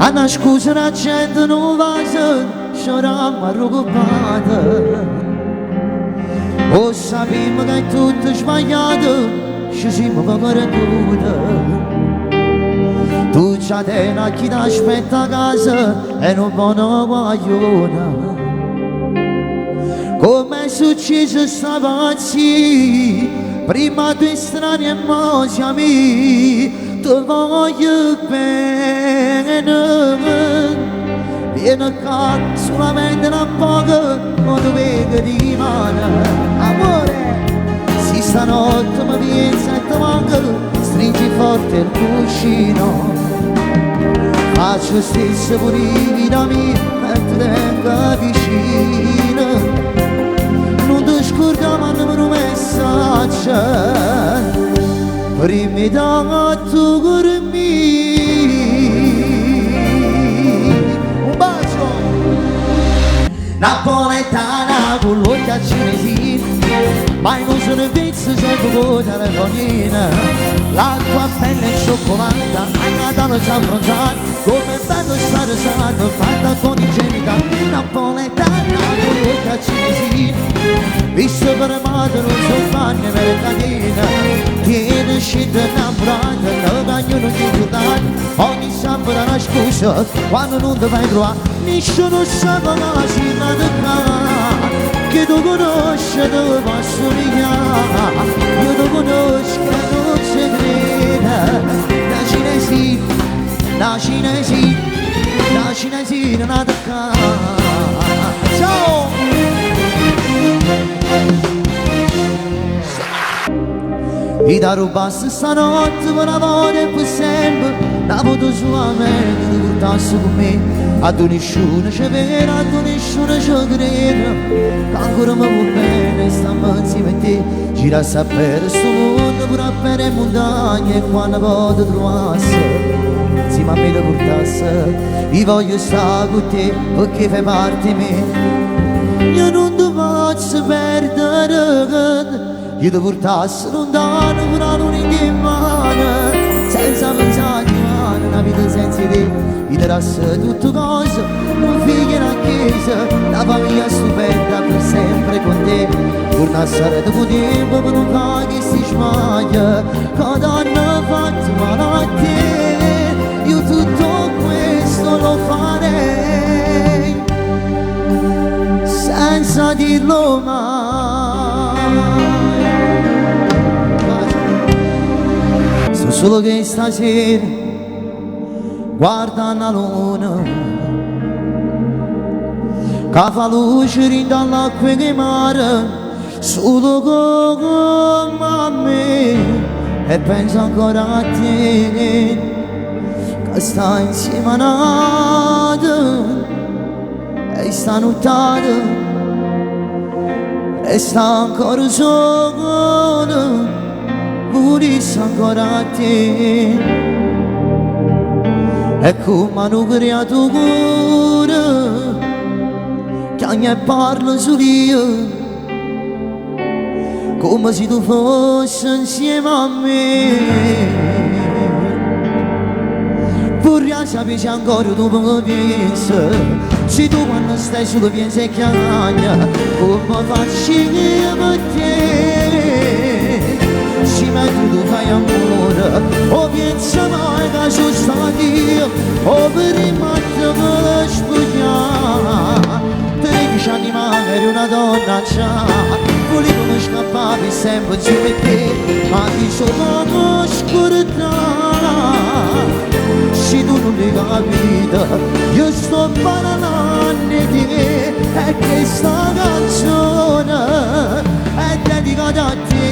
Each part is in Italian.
Ana scusa la gente non va a chorare preoccupata. O sappiamo che è tutto sbagliato, ci siamo poco perduti. Tu c'hai te chi ti aspetta a casa e non buona guagliona. Come è successo stamattina, prima due strane emozioni, ti voglio bene. Vieni qua solamente un poco, non ti vedo di mano. Amore, se stanotte mi pensa e ti manca, stringi forte il cuscino. Faccio stesso pure vita mia e ti tengo vicino. Non ti scordare mandami un messaggio, prima da tu con me. Un bacio! Napoletana con l'occhio cinesino, ma non sono pezzo sempre con la telefonina. L'acqua bella e cioccolata, a Natale ci affrontato, come bello stare santo, fatta con ingenuità. Napoletana con l'occhio cinesino, visto per madre non so fanne per catena. Tiene scelta innamorata, lo cagnolo di giocare, ogni sabato una scusa, quando non ti fai trovare. Nessuno sa come si naviga, che tu conosci dove posso migliare. Io ti conosco e non ci credo. La cinesina nata qua. Ciao! E da rubasse stanotte per la volta e per sempre, la foto solamente ti portassi con me. A tu nessuno ci vede, a tu nessuno ci crede, che ancora mi vuoi bene, stiamo insieme a te. Gira a sapere sto mondo, pure a bere montagne, e quando posso trovarsi, insieme a me ti portassi. Io voglio stare con te, perché fai parte di me. Io non ti posso perdere, io ti portassi lontano, pure l'unica mano, senza pensare di mano, una vita senza te. Io ti darassi tutte cose, un figlio in chiesa, la famiglia stupenda per sempre con te. Torna a stare dopo tempo per non fare che si sbaglia, che hanno fatto male a te. Io tutto questo lo farei, senza dirlo mai. So solo che stasera guarda la luna che fa luce rinda all'acqua che mare, solo come a me, e penso ancora a te che sta insieme a noi e stanotte resta ancora solo, volessi ancora a te. E come hanno creato cuore, che ne parlo solo io, come se tu fossi insieme a me. Vorrei sapere ancora dopo che pensi, se tu quando stai solo pensi e chiagna, come faccio io per te. Se mentre tu fai amore, o pensi mai che sono stato io, o per il matto per spugnare. 13 anni magari una donna già, volevo scappare per sempre insieme a te, ma ti sono scordato. Se tu non l'hai capito, io sto parlando di te, e questa canzone è dedicata a te.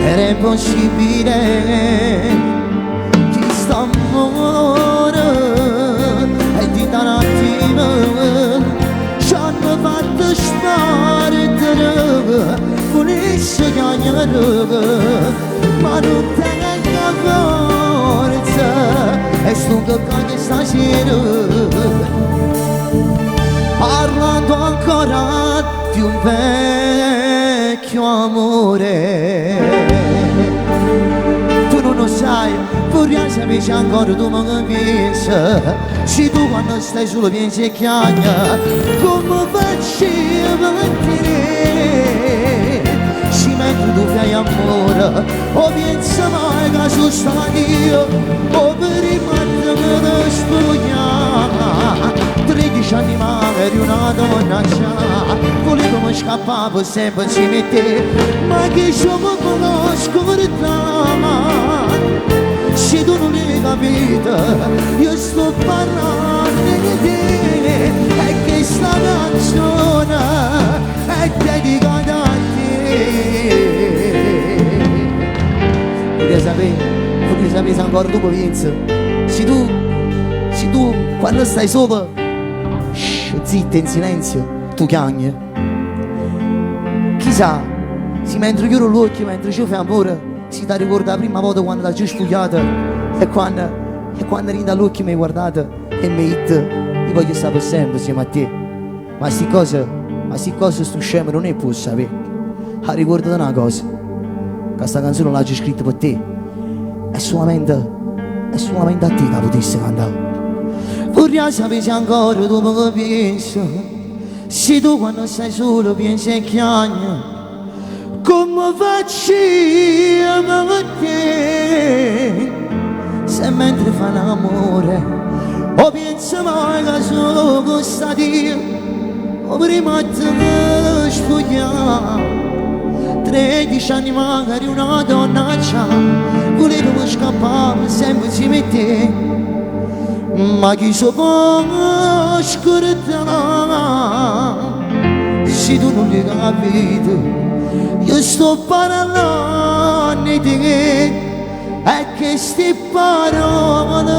Era impossibile che sta amore e di un attimo ci hanno fatto stare, volessi chiamare, ma non tengo forza e sto che stasera parlando ancora di un vecchio amore. Tu non lo sai, vorrei sapere se ancora tu mi pensi. Se tu quando stai solo pensi e chiagna, come faccio a mantenere? Se mentre tu fai amore, o pensi mai che sono stato io, o per il mattino che spugna. 13 anni magari una donna già, volevo scappare sempre insieme a te, ma che io mi conosco verità. Se tu non l'hai capito, io sto parlando di te, e che sta canzone è dedicata a te. Vorrei sapere se ancora tu mi pensi. Se tu quando stai sopra, zitta in silenzio, tu chiagni. Chissà, se mentre chiudo l'occhio, mentre ci fai amore, si ti ricorda la prima volta quando l'hai sfogliata e quando ridi all'occhio mi hai guardato e mi hai detto io voglio stare per sempre insieme a te. Ma sti cose sto scemo non è può sapere. Ma ricordati una cosa, che questa canzone l'hai scritta per te, è solamente a te che la potessi cantare. Vorrei sapere se ancora tu mi pensi, se tu quando stai solo pensi e chiagni, come faccio a te? Se mentre fa l'amore, o pensi mai che sono costato io, o prima di sfogliare. 13 anni magari una donna già, volevo scappare sempre insieme a te, ma chi so può scordare? Se tu non l'hai capito, io sto parlando di te, e che sti parole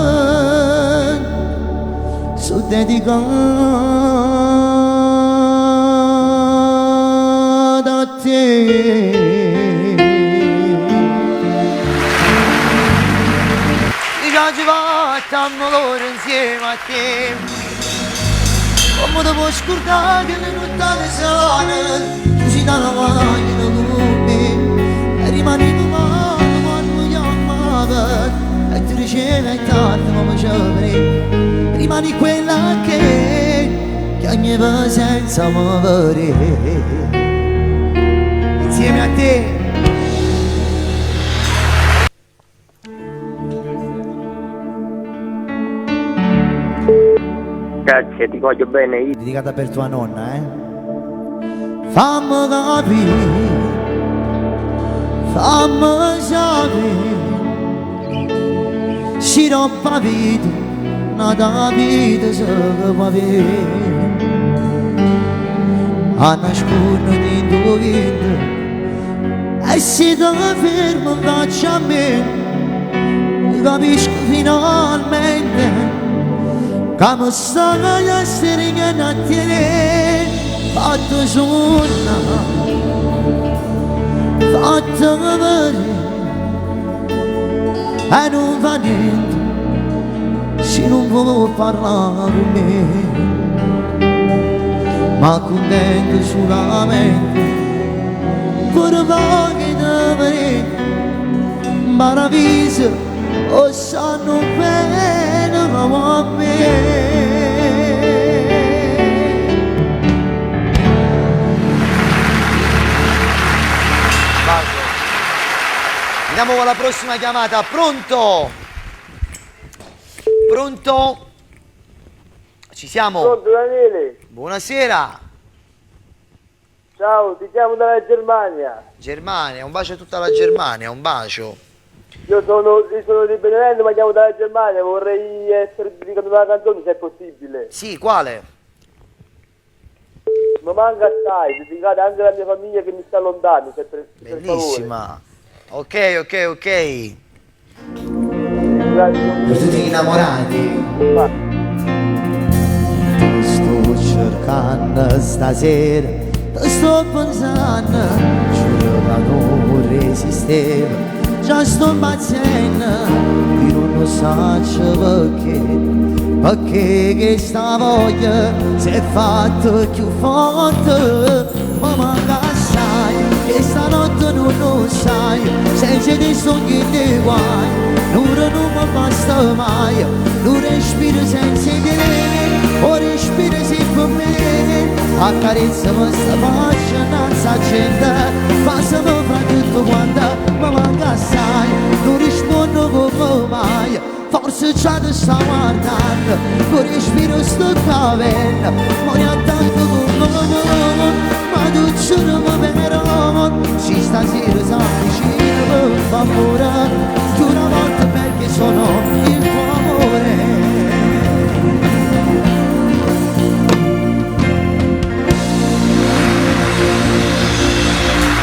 sono dedicate a te. Ci facciamo loro insieme a te, come ti puoi scordare che le notte sono, tu ci dai la macchina con me, e rimani male quando chiamava, e ti riceve tardi ma mi ciapri, rimani quella che ogni senza muovere, insieme a te. Grazie, ti voglio bene. Dedicata per tua nonna, Fammi capire, fammi sapere, se non capito, nata vita se può avere. A nascondere dentro vita, e se ti fermo in faccia a me, capisco finalmente che mi stai a stringere a te, fatto suona, fatto vedere, e non va niente se non vuoi parlare con me, ma contento solamente per pochi di vedere, maraviglia o sanno bene a me. Andiamo con la prossima chiamata. Pronto? Pronto? Ci siamo? Pronto Daniele? Buonasera. Ciao, ti chiamo dalla Germania. Germania, un bacio a tutta la Germania, un bacio. Io sono di Benevento, ma chiamo dalla Germania, vorrei essere dedicato alla canzone se è possibile. Sì, quale? Mi manca assai, dedicata anche alla mia famiglia che mi sta lontano, se per Bellissima. Ok. Grazie. Per tutti gli innamorati. Va. Sto cercando stasera, ti sto pensando, giuro che non resisteva, già sto impazzendo, io non lo so perché che sta voglia si è fatta più forte, ma manca assai, che stanotte non lo sai, senza dei sogni e dei guai, non mai, non respiro senza te, o respiro se per me, accarezzami sta faccia, non sa gente, passami fra tutto quanto mi manca assai, non rispondo come mai, forse già ti sta guardando, non respiro sto caverna, muoio tanto come ma tu giuro mi verrò, se stasera sei vicino mi fa morire.